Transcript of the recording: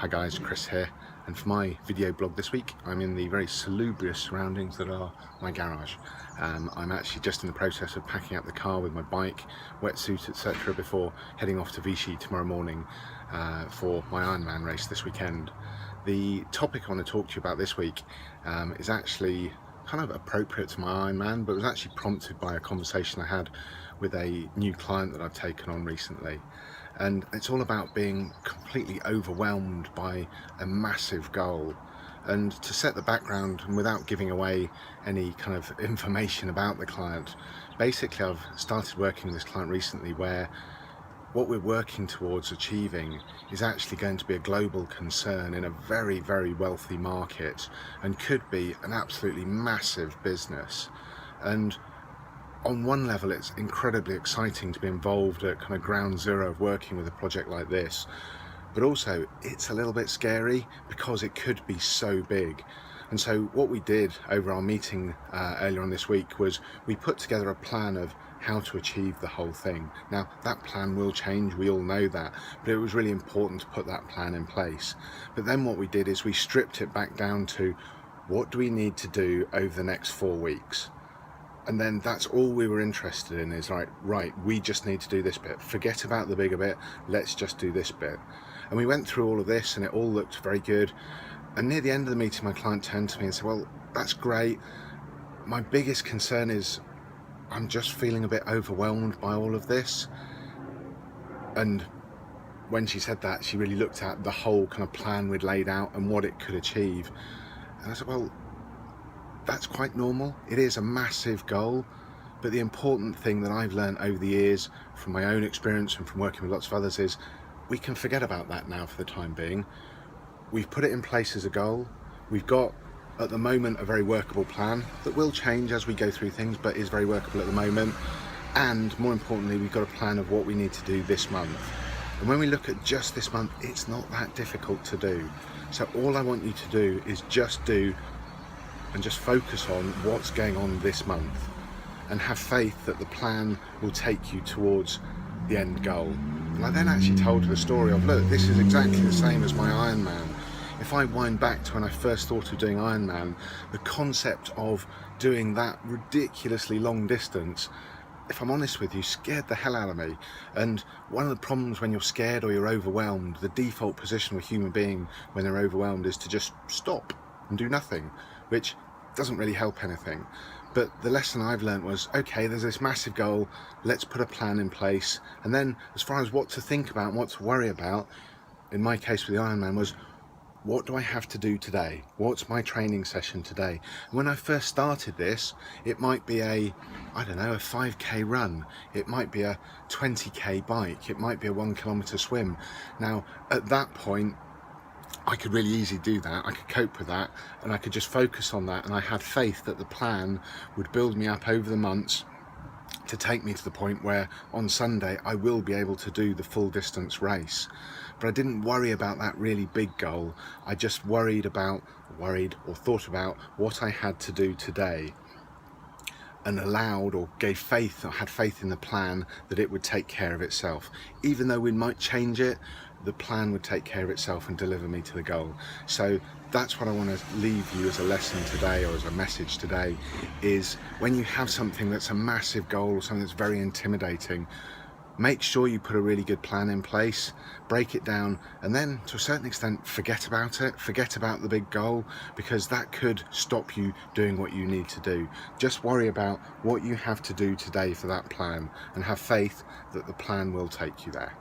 Hi guys, Chris here, and for my video blog this week I'm in the very salubrious surroundings that are my garage. I'm actually just in the process of packing up the car with my bike, wetsuit, etc. before heading off to Vichy tomorrow morning for my Ironman race this weekend. The topic I want to talk to you about this week is actually kind of appropriate to my Ironman, but was actually prompted by a conversation I had with a new client that I've taken on recently. And it's all about being completely overwhelmed by a massive goal. And to set the background, and without giving away any kind of information about the client, basically I've started working with this client recently where what we're working towards achieving is actually going to be a global concern in a very, very wealthy market and could be an absolutely massive business. And on one level it's incredibly exciting to be involved at kind of ground zero of working with a project like this, but also it's a little bit scary because it could be so big. And so what we did over our meeting earlier on this week was we put together a plan of how to achieve the whole thing. Now that plan will change, we all know that, but it was really important to put that plan in place. But then what we did is we stripped it back down to what do we need to do over the next 4 weeks. And then that's all we were interested in, is right, we just need to do this bit. Forget about the bigger bit, let's just do this bit. And we went through all of this and it all looked very good. And near the end of the meeting, my client turned to me and said, well, that's great. My biggest concern is I'm just feeling a bit overwhelmed by all of this. And when she said that, she really looked at the whole kind of plan we'd laid out and what it could achieve. And I said, well, that's quite normal. It is a massive goal, but the important thing that I've learned over the years from my own experience and from working with lots of others is we can forget about that now for the time being. We've put it in place as a goal. We've got at the moment a very workable plan that will change as we go through things, but is very workable at the moment. And more importantly, we've got a plan of what we need to do this month. And when we look at just this month, it's not that difficult to do. So all I want you to do is just focus on what's going on this month and have faith that the plan will take you towards the end goal. And I then actually told her the story of, look, this is exactly the same as my Ironman. If I wind back to when I first thought of doing Ironman, the concept of doing that ridiculously long distance, if I'm honest with you, scared the hell out of me. And one of the problems when you're scared or you're overwhelmed, the default position of a human being when they're overwhelmed is to just stop and do nothing, which doesn't really help anything. But the lesson I've learned was, okay, there's this massive goal, let's put a plan in place. And then as far as what to think about and what to worry about, in my case with the Ironman, was what do I have to do today? What's my training session today? And when I first started this, it might be a 5k run. It might be a 20k bike. It might be a 1 kilometer swim. Now, at that point, I could really easily do that. I could cope with that and I could just focus on that. And I had faith that the plan would build me up over the months to take me to the point where on Sunday I will be able to do the full distance race. But I didn't worry about that really big goal. I just worried or thought about what I had to do today, and allowed or gave faith or had faith in the plan that it would take care of itself. Even though we might change it, the plan would take care of itself and deliver me to the goal. So that's what I want to leave you as a lesson today, or as a message today, is when you have something that's a massive goal or something that's very intimidating, make sure you put a really good plan in place, break it down, and then to a certain extent forget about it, forget about the big goal, because that could stop you doing what you need to do. Just worry about what you have to do today for that plan and have faith that the plan will take you there.